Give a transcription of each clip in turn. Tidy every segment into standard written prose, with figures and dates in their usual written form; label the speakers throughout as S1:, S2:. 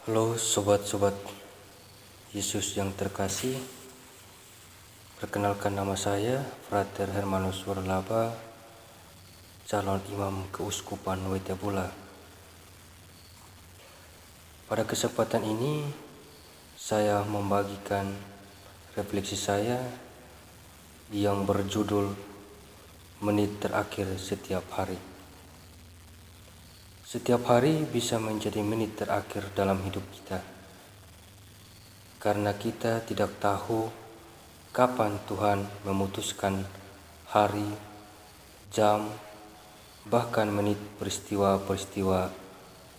S1: Halo sobat-sobat Yesus yang terkasih, perkenalkan nama saya Frater Hermanus Warlaba, calon imam keuskupan Wetebula. Pada kesempatan ini saya membagikan refleksi saya yang berjudul Menit Terakhir Setiap Hari. Setiap hari bisa menjadi menit terakhir dalam hidup kita, karena kita tidak tahu kapan Tuhan memutuskan hari, jam, bahkan menit peristiwa-peristiwa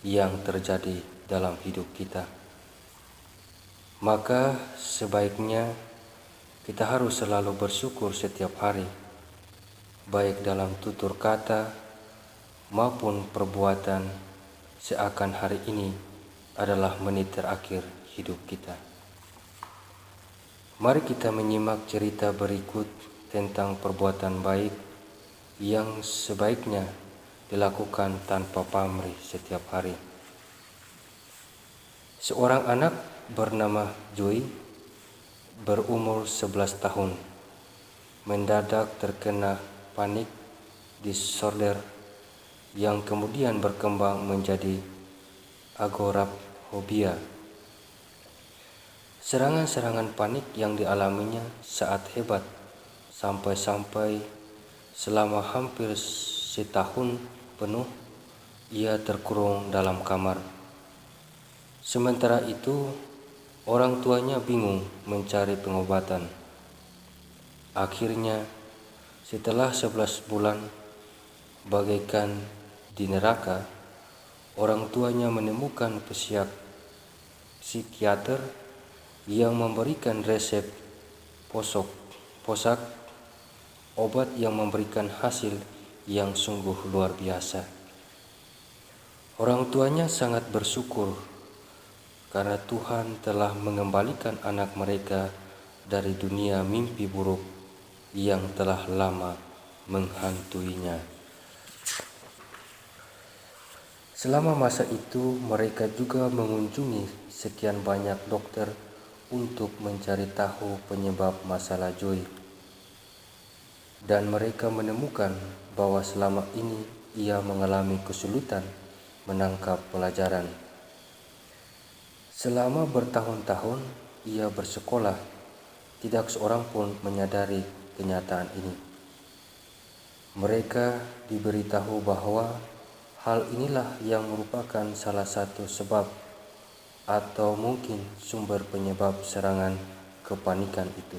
S1: yang terjadi dalam hidup kita. Maka sebaiknya kita harus selalu bersyukur setiap hari, baik dalam tutur kata maupun perbuatan, seakan hari ini adalah menit terakhir hidup kita. Mari kita menyimak cerita berikut tentang perbuatan baik yang sebaiknya dilakukan tanpa pamrih setiap hari. Seorang anak bernama Joy berumur 11 tahun mendadak terkena panik disorder yang kemudian berkembang menjadi agoraphobiya. Serangan-serangan panik yang dialaminya sangat hebat, sampai-sampai selama hampir setahun penuh ia terkurung dalam kamar. Sementara itu, orang tuanya bingung mencari pengobatan. Akhirnya, setelah 11 bulan bagaikan di neraka, orang tuanya menemukan psikiater yang memberikan resep posak obat yang memberikan hasil yang sungguh luar biasa. Orang tuanya sangat bersyukur karena Tuhan telah mengembalikan anak mereka dari dunia mimpi buruk yang telah lama menghantuinya. Selama masa itu, mereka juga mengunjungi sekian banyak dokter untuk mencari tahu penyebab masalah Joy. Dan mereka menemukan bahwa selama ini ia mengalami kesulitan menangkap pelajaran. Selama bertahun-tahun ia bersekolah, tidak seorang pun menyadari kenyataan ini. Mereka diberitahu bahwa hal inilah yang merupakan salah satu sebab atau mungkin sumber penyebab serangan kepanikan itu.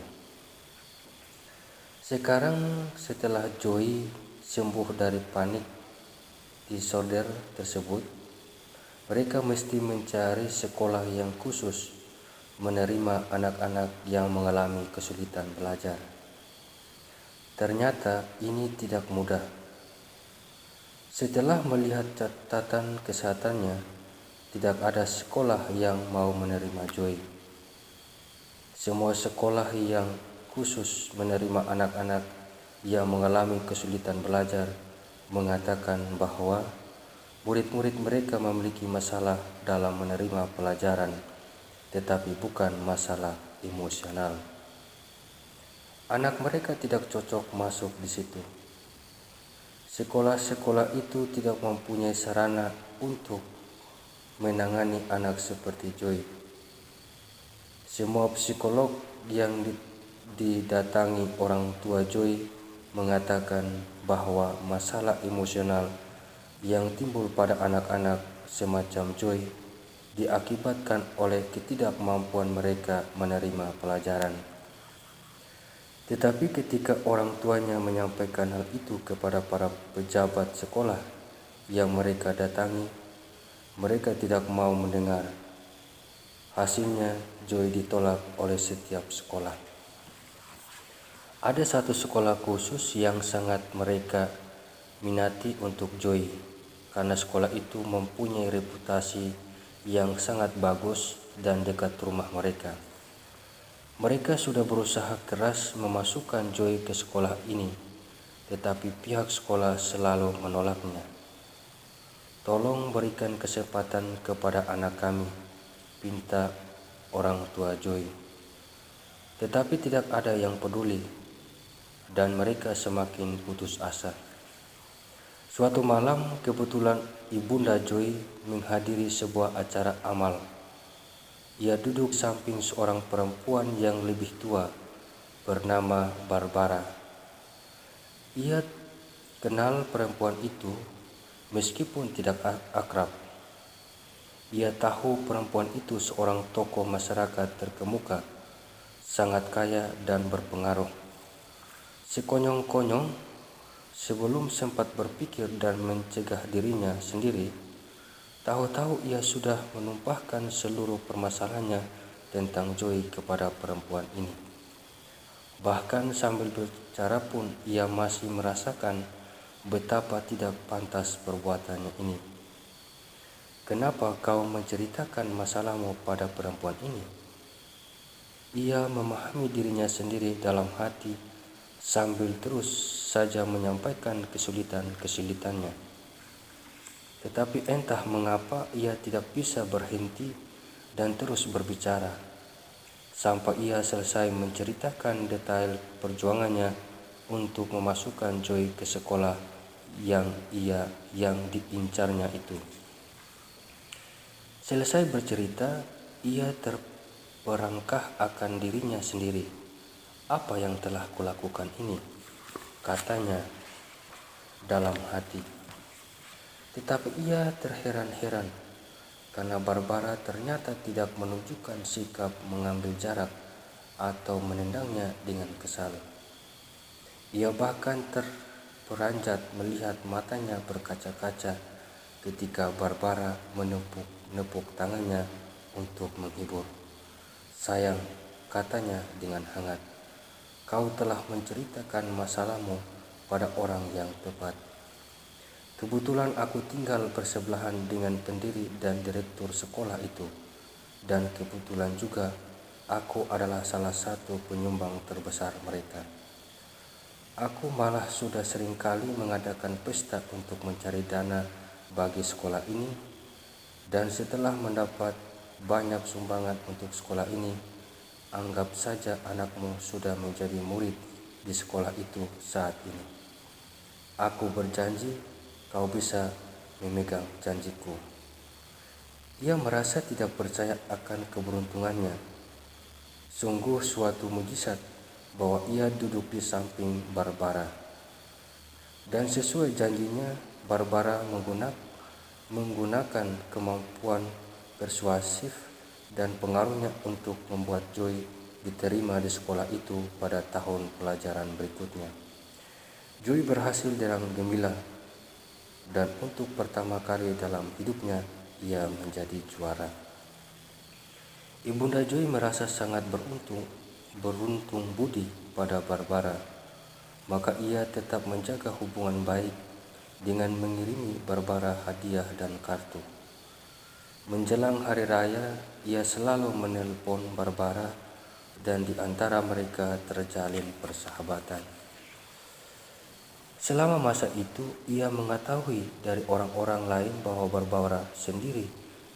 S1: Sekarang setelah Joy sembuh dari panik disorder tersebut, mereka mesti mencari sekolah yang khusus menerima anak-anak yang mengalami kesulitan belajar. Ternyata ini tidak mudah. Setelah melihat catatan kesehatannya, tidak ada sekolah yang mau menerima Joy. Semua sekolah yang khusus menerima anak-anak yang mengalami kesulitan belajar mengatakan bahwa murid-murid mereka memiliki masalah dalam menerima pelajaran, tetapi bukan masalah emosional. Anak mereka tidak cocok masuk di situ. Sekolah-sekolah itu tidak mempunyai sarana untuk menangani anak seperti Joy. Semua psikolog yang didatangi orang tua Joy mengatakan bahwa masalah emosional yang timbul pada anak-anak semacam Joy diakibatkan oleh ketidakmampuan mereka menerima pelajaran. Tetapi ketika orang tuanya menyampaikan hal itu kepada para pejabat sekolah yang mereka datangi, mereka tidak mau mendengar. Hasilnya, Joy ditolak oleh setiap sekolah. Ada satu sekolah khusus yang sangat mereka minati untuk Joy, karena sekolah itu mempunyai reputasi yang sangat bagus dan dekat rumah mereka. Mereka sudah berusaha keras memasukkan Joy ke sekolah ini, tetapi pihak sekolah selalu menolaknya. Tolong berikan kesempatan kepada anak kami, pinta orang tua Joy. Tetapi tidak ada yang peduli dan mereka semakin putus asa. Suatu malam kebetulan Ibunda Joy menghadiri sebuah acara amal. Ia duduk samping seorang perempuan yang lebih tua bernama Barbara. Ia kenal perempuan itu meskipun tidak akrab. Ia tahu perempuan itu seorang tokoh masyarakat terkemuka, sangat kaya dan berpengaruh. Sekonyong-konyong, sebelum sempat berpikir dan mencegah dirinya sendiri, tahu-tahu ia sudah menumpahkan seluruh permasalahannya tentang Joy kepada perempuan ini. Bahkan sambil berbicara pun ia masih merasakan betapa tidak pantas perbuatannya ini. Kenapa kau menceritakan masalahmu pada perempuan ini? Ia memahami dirinya sendiri dalam hati sambil terus saja menyampaikan kesulitan-kesulitannya. Tetapi entah mengapa ia tidak bisa berhenti dan terus berbicara sampai ia selesai menceritakan detail perjuangannya untuk memasukkan Joy ke sekolah yang diincarnya itu. Selesai bercerita, ia terperangkah akan dirinya sendiri. Apa yang telah kulakukan ini? Katanya dalam hati. Tetapi ia terheran-heran karena Barbara ternyata tidak menunjukkan sikap mengambil jarak atau menendangnya dengan kesal. Ia bahkan terperanjat melihat matanya berkaca-kaca ketika Barbara menepuk tangannya untuk menghibur. Sayang, katanya dengan hangat, kau telah menceritakan masalahmu pada orang yang tepat. Kebetulan aku tinggal bersebelahan dengan pendiri dan direktur sekolah itu, dan kebetulan juga aku adalah salah satu penyumbang terbesar mereka. Aku malah sudah sering kali mengadakan pesta untuk mencari dana bagi sekolah ini, dan setelah mendapat banyak sumbangan untuk sekolah ini, anggap saja anakmu sudah menjadi murid di sekolah itu saat ini. Aku berjanji kau bisa memegang janjiku. Ia merasa tidak percaya akan keberuntungannya. Sungguh suatu mujizat bahwa ia duduk di samping Barbara. Dan sesuai janjinya, Barbara menggunakan kemampuan persuasif dan pengaruhnya untuk membuat Joy diterima di sekolah itu pada tahun pelajaran berikutnya. Joy berhasil dengan gemilang, dan untuk pertama kali dalam hidupnya ia menjadi juara. Ibunda Joy merasa sangat beruntung budi pada Barbara, maka ia tetap menjaga hubungan baik dengan mengirimi Barbara hadiah dan kartu. Menjelang hari raya, ia selalu menelpon Barbara dan di antara mereka terjalin persahabatan. Selama masa itu, ia mengetahui dari orang-orang lain bahwa Barbara sendiri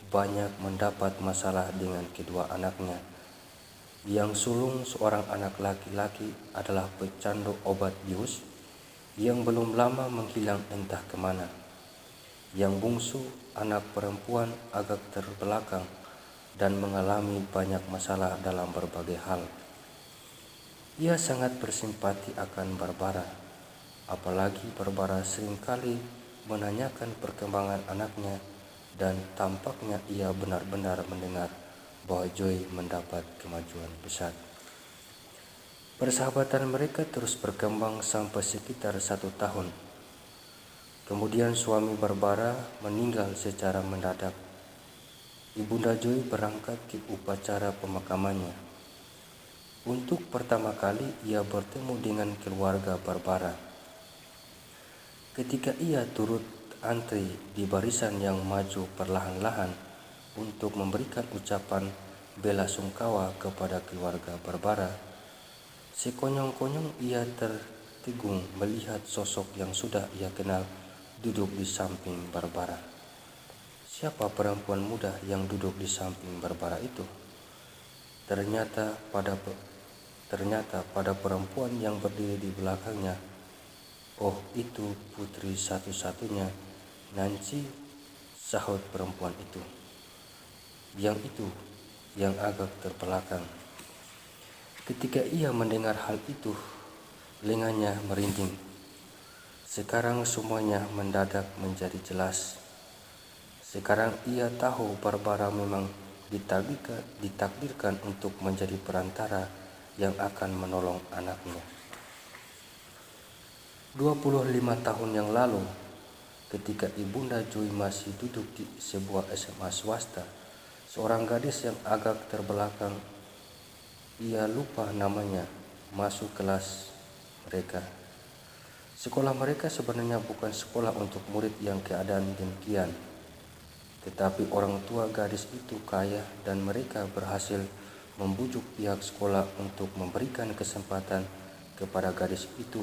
S1: banyak mendapat masalah dengan kedua anaknya. Yang sulung, seorang anak laki-laki, adalah pecandu obat bius yang belum lama menghilang entah kemana. Yang bungsu, anak perempuan, agak terbelakang dan mengalami banyak masalah dalam berbagai hal. Ia sangat bersimpati akan Barbara. Apalagi Barbara seringkali menanyakan perkembangan anaknya dan tampaknya ia benar-benar mendengar bahwa Joy mendapat kemajuan besar. Persahabatan mereka terus berkembang sampai sekitar 1 tahun. Kemudian suami Barbara meninggal secara mendadak. Ibunda Joy berangkat ke upacara pemakamannya. Untuk pertama kali ia bertemu dengan keluarga Barbara. Ketika ia turut antri di barisan yang maju perlahan-lahan untuk memberikan ucapan bela sungkawa kepada keluarga Barbara, sekonyong-konyong ia tertegun melihat sosok yang sudah ia kenal duduk di samping Barbara. siapa perempuan muda yang duduk di samping Barbara itu? Ternyata pada perempuan yang berdiri di belakangnya, oh itu putri satu-satunya, Nancy, sahut perempuan itu. Yang agak terbelakang. Ketika ia mendengar hal itu, telinganya merinding. Sekarang semuanya mendadak menjadi jelas. Sekarang ia tahu Barbara memang ditakdirkan untuk menjadi perantara yang akan menolong anaknya. 25 tahun yang lalu, ketika Ibunda Joy masih duduk di sebuah SMA swasta, seorang gadis yang agak terbelakang, ia lupa namanya, masuk kelas mereka. Sekolah mereka sebenarnya bukan sekolah untuk murid yang keadaan demikian, tetapi orang tua gadis itu kaya dan mereka berhasil membujuk pihak sekolah untuk memberikan kesempatan kepada gadis itu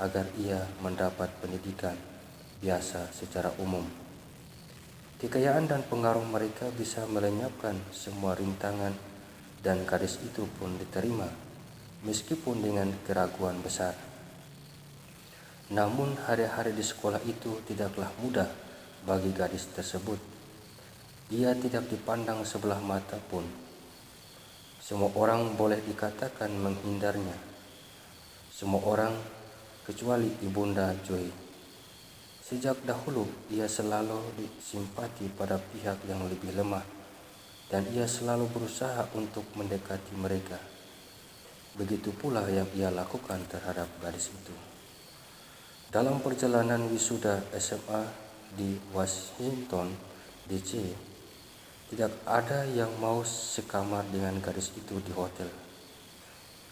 S1: agar ia mendapat pendidikan biasa secara umum. Kekayaan dan pengaruh mereka bisa melenyapkan semua rintangan dan gadis itu pun diterima, meskipun dengan keraguan besar. Namun hari-hari di sekolah itu tidaklah mudah bagi gadis tersebut. Ia tidak dipandang sebelah mata pun. Semua orang boleh dikatakan menghindarnya. Semua orang kecuali Ibunda Joy. Sejak dahulu ia selalu disimpati pada pihak yang lebih lemah dan ia selalu berusaha untuk mendekati mereka. Begitu pula yang ia lakukan terhadap gadis itu. Dalam perjalanan wisuda SMA di Washington DC, tidak ada yang mau sekamar dengan gadis itu di hotel.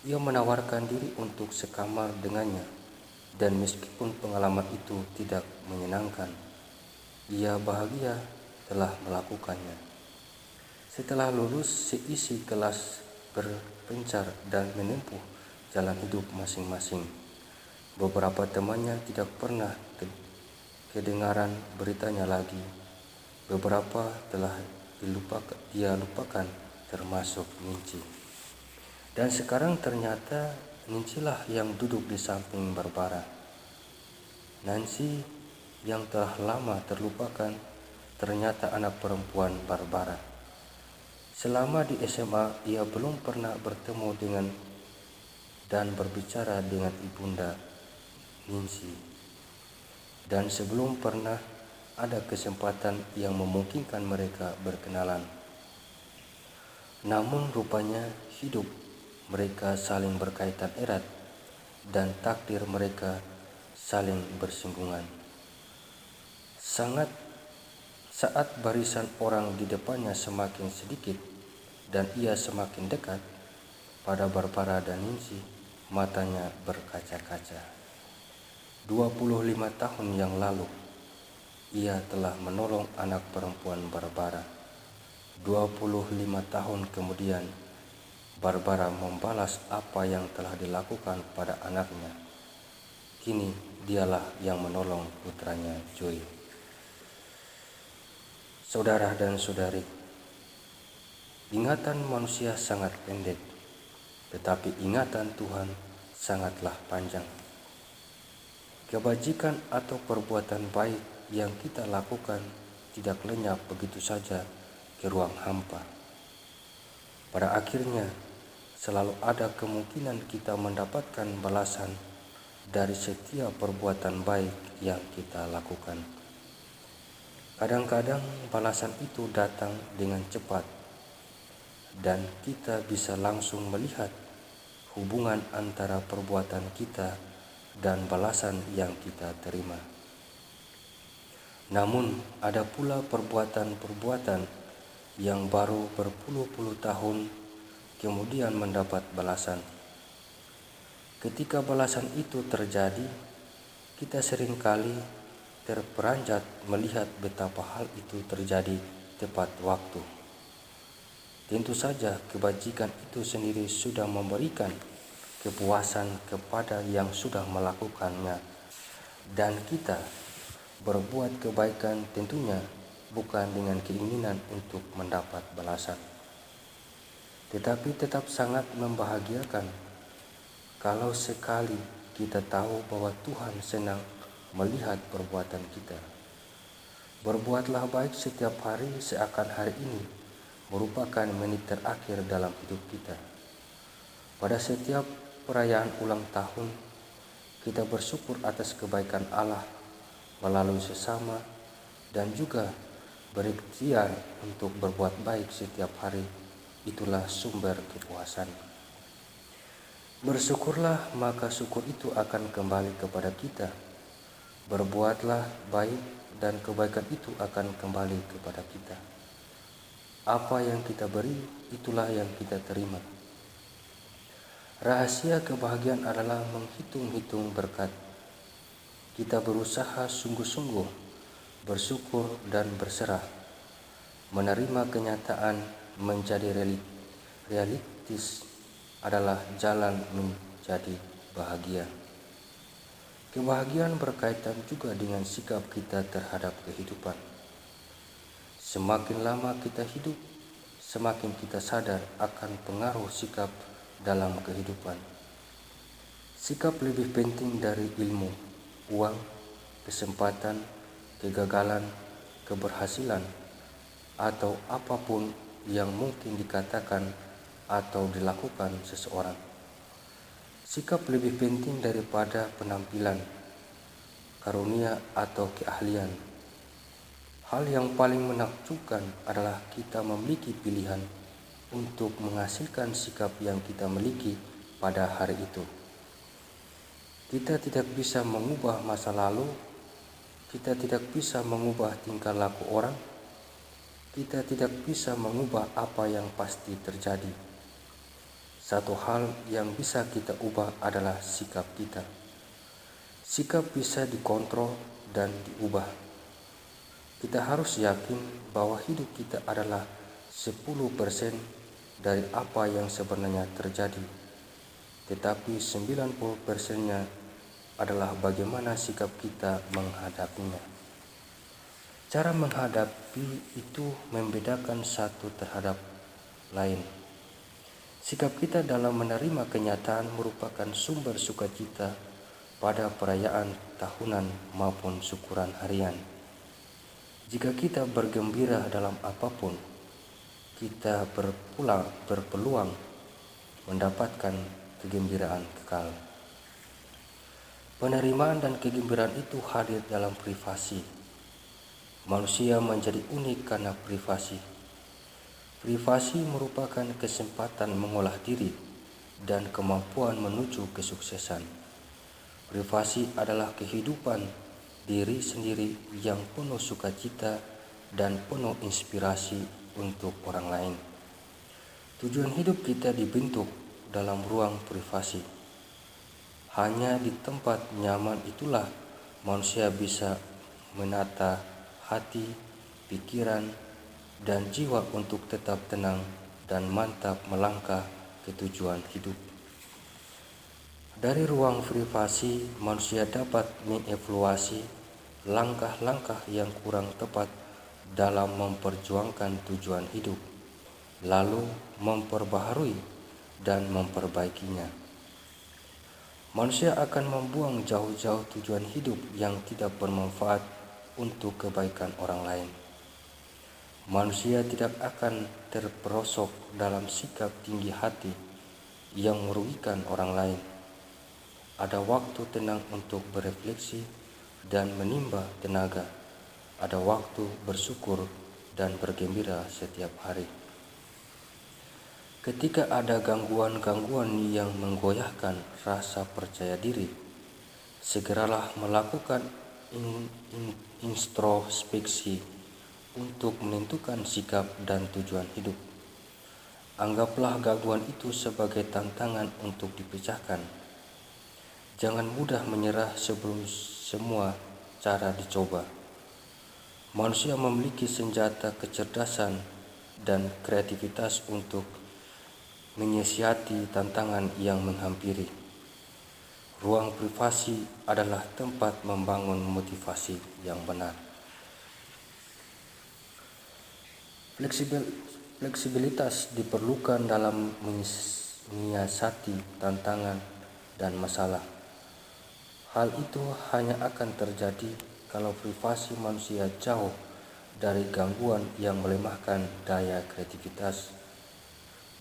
S1: Ia menawarkan diri untuk sekamar dengannya. Dan meskipun pengalaman itu tidak menyenangkan, ia bahagia telah melakukannya. Setelah lulus, seisi kelas berpencar dan menempuh jalan hidup masing-masing. Beberapa temannya tidak pernah kedengaran beritanya lagi. Beberapa telah dia lupakan, termasuk Nancy. Dan sekarang ternyata Nancy lah yang duduk di samping Barbara. Nancy yang telah lama terlupakan ternyata anak perempuan Barbara. Selama di SMA ia belum pernah bertemu dengan dan berbicara dengan Ibunda Nancy. Dan sebelum pernah ada kesempatan yang memungkinkan mereka berkenalan. Namun rupanya hidup mereka saling berkaitan erat dan takdir mereka saling bersinggungan. Saat barisan orang di depannya semakin sedikit dan ia semakin dekat pada Barbara dan Nancy, matanya berkaca-kaca. 25 tahun yang lalu, ia telah menolong anak perempuan Barbara. 25 tahun kemudian, Barbara membalas apa yang telah dilakukan pada anaknya. Kini dialah yang menolong putranya Joy. Saudara dan saudari, ingatan manusia sangat pendek, tetapi ingatan Tuhan sangatlah panjang. Kebajikan atau perbuatan baik yang kita lakukan tidak lenyap begitu saja ke ruang hampa. Pada akhirnya, selalu ada kemungkinan kita mendapatkan balasan dari setiap perbuatan baik yang kita lakukan. Kadang-kadang balasan itu datang dengan cepat dan kita bisa langsung melihat hubungan antara perbuatan kita dan balasan yang kita terima. Namun ada pula perbuatan-perbuatan yang baru berpuluh-puluh tahun kemudian mendapat balasan. Ketika balasan itu terjadi, kita seringkali terperanjat melihat betapa hal itu terjadi tepat waktu. Tentu saja kebajikan itu sendiri sudah memberikan kepuasan kepada yang sudah melakukannya, dan kita berbuat kebaikan tentunya bukan dengan keinginan untuk mendapat balasan. Tetapi tetap sangat membahagiakan kalau sekali kita tahu bahwa Tuhan senang melihat perbuatan kita. Berbuatlah baik setiap hari seakan hari ini merupakan menit terakhir dalam hidup kita. Pada setiap perayaan ulang tahun, kita bersyukur atas kebaikan Allah melalui sesama dan juga berikhtiar untuk berbuat baik setiap hari. Itulah sumber kepuasan. Bersyukurlah, maka syukur itu akan kembali kepada kita. Berbuatlah baik dan kebaikan itu akan kembali kepada kita. Apa yang kita beri, itulah yang kita terima. Rahasia kebahagiaan adalah menghitung-hitung berkat. Kita berusaha sungguh-sungguh, bersyukur dan berserah. Menerima kenyataan menjadi realistis adalah jalan menjadi bahagia. Kebahagiaan berkaitan juga dengan sikap kita terhadap kehidupan. Semakin lama kita hidup, semakin kita sadar akan pengaruh sikap dalam kehidupan. Sikap lebih penting dari ilmu, uang, kesempatan, kegagalan, keberhasilan, atau apapun yang mungkin dikatakan atau dilakukan seseorang. Sikap lebih penting daripada penampilan, karunia, atau keahlian. Hal yang paling menakjubkan adalah kita memiliki pilihan untuk menghasilkan sikap yang kita miliki pada hari itu. Kita tidak bisa mengubah masa lalu, kita tidak bisa mengubah tingkah laku orang, kita tidak bisa mengubah apa yang pasti terjadi. Satu hal yang bisa kita ubah adalah sikap kita. Sikap bisa dikontrol dan diubah. Kita harus yakin bahwa hidup kita adalah 10% dari apa yang sebenarnya terjadi. Tetapi 90%-nya adalah bagaimana sikap kita menghadapinya. Cara menghadapi itu membedakan satu terhadap lain. Sikap kita dalam menerima kenyataan merupakan sumber sukacita pada perayaan tahunan maupun syukuran harian. Jika kita bergembira dalam apapun, kita berpeluang mendapatkan kegembiraan kekal. Penerimaan dan kegembiraan itu hadir dalam privasi. Manusia menjadi unik karena privasi. Privasi merupakan kesempatan mengolah diri dan kemampuan menuju kesuksesan. Privasi adalah kehidupan diri sendiri yang penuh sukacita dan penuh inspirasi untuk orang lain. Tujuan hidup kita dibentuk dalam ruang privasi. Hanya di tempat nyaman itulah manusia bisa menata hati, pikiran, dan jiwa untuk tetap tenang dan mantap melangkah ke tujuan hidup. Dari ruang privasi, manusia dapat mengevaluasi langkah-langkah yang kurang tepat dalam memperjuangkan tujuan hidup, lalu memperbaharui dan memperbaikinya. Manusia akan membuang jauh-jauh tujuan hidup yang tidak bermanfaat untuk kebaikan orang lain. Manusia tidak akan terperosok dalam sikap tinggi hati yang merugikan orang lain. Ada waktu tenang untuk berefleksi dan menimba tenaga. Ada waktu bersyukur dan bergembira setiap hari. Ketika ada gangguan-gangguan yang menggoyahkan rasa percaya diri, segeralah melakukan introspeksi untuk menentukan sikap dan tujuan hidup. Anggaplah gangguan itu sebagai tantangan untuk dipecahkan. Jangan mudah menyerah sebelum semua cara dicoba. Manusia memiliki senjata kecerdasan dan kreativitas untuk menyiasati tantangan yang menghampiri. Ruang privasi adalah tempat membangun motivasi yang benar. Fleksibilitas diperlukan dalam menyiasati tantangan dan masalah. Hal itu hanya akan terjadi kalau privasi manusia jauh dari gangguan yang melemahkan daya kreativitas.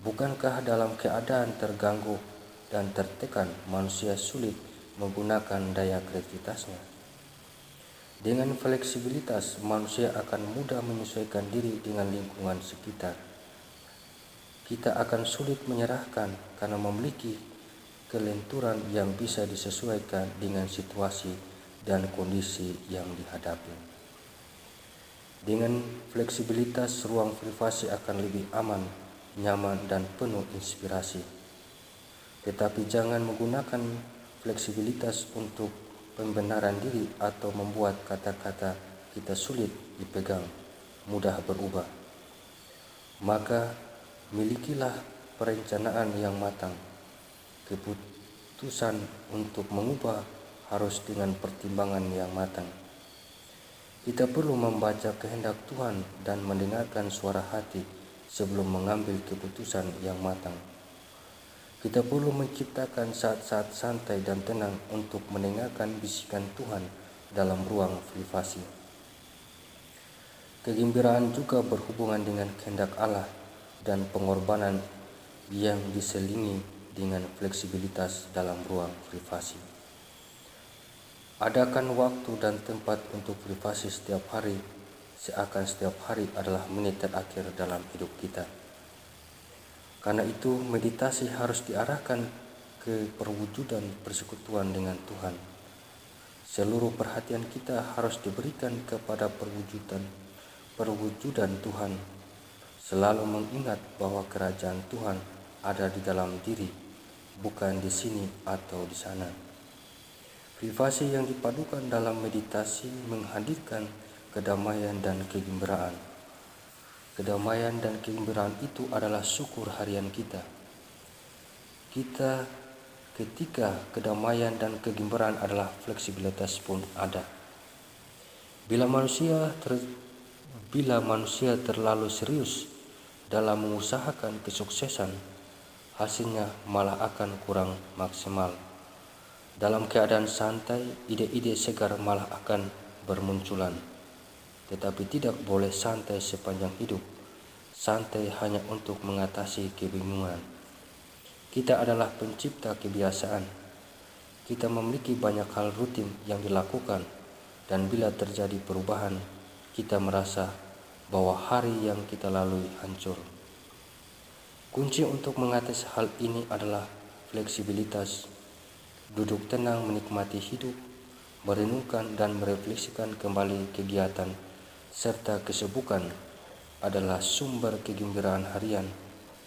S1: Bukankah dalam keadaan terganggu dan tertekan manusia sulit menggunakan daya kreativitasnya? Dengan fleksibilitas, manusia akan mudah menyesuaikan diri dengan lingkungan sekitar. Kita akan sulit menyerahkan karena memiliki kelenturan yang bisa disesuaikan dengan situasi dan kondisi yang dihadapi. Dengan fleksibilitas, ruang privasi akan lebih aman, nyaman, dan penuh inspirasi. Tetapi jangan menggunakan fleksibilitas untuk pembenaran diri atau membuat kata-kata kita sulit dipegang, mudah berubah. Maka milikilah perencanaan yang matang. Keputusan untuk mengubah harus dengan pertimbangan yang matang. Kita perlu membaca kehendak Tuhan dan mendengarkan suara hati sebelum mengambil keputusan yang matang. Kita perlu menciptakan saat-saat santai dan tenang untuk mendengarkan bisikan Tuhan dalam ruang privasi. Kegembiraan juga berhubungan dengan kehendak Allah dan pengorbanan yang diselingi dengan fleksibilitas dalam ruang privasi. Adakan waktu dan tempat untuk privasi setiap hari, seakan setiap hari adalah menit terakhir dalam hidup kita. Karena itu, meditasi harus diarahkan ke perwujudan persekutuan dengan Tuhan. Seluruh perhatian kita harus diberikan kepada perwujudan Tuhan, selalu mengingat bahwa kerajaan Tuhan ada di dalam diri, bukan di sini atau di sana. Privasi yang dipadukan dalam meditasi menghadirkan kedamaian dan kegembiraan. Kedamaian dan kegembiraan itu adalah syukur harian kita. Ketika kedamaian dan kegembiraan adalah, fleksibilitas pun ada. Bila manusia terlalu serius dalam mengusahakan kesuksesan, hasilnya malah akan kurang maksimal. Dalam keadaan santai, ide-ide segar malah akan bermunculan. Tetapi tidak boleh santai sepanjang hidup. Santai hanya untuk mengatasi kebingungan. Kita adalah pencipta kebiasaan. Kita memiliki banyak hal rutin yang dilakukan, dan bila terjadi perubahan, kita merasa bahwa hari yang kita lalui hancur. Kunci untuk mengatasi hal ini adalah fleksibilitas. Duduk tenang menikmati hidup, merenungkan dan merefleksikan kembali kegiatan serta kesibukan adalah sumber kegembiraan harian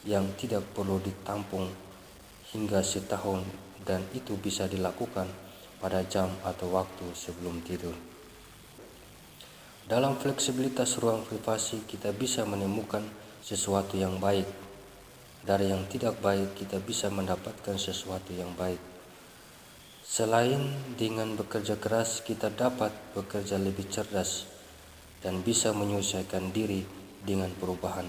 S1: yang tidak perlu ditampung hingga setahun, dan itu bisa dilakukan pada jam atau waktu sebelum tidur. Dalam fleksibilitas ruang privasi, kita bisa menemukan sesuatu yang baik. Dari yang tidak baik, kita bisa mendapatkan sesuatu yang baik. Selain dengan bekerja keras, kita dapat bekerja lebih cerdas dan bisa menyesuaikan diri dengan perubahan.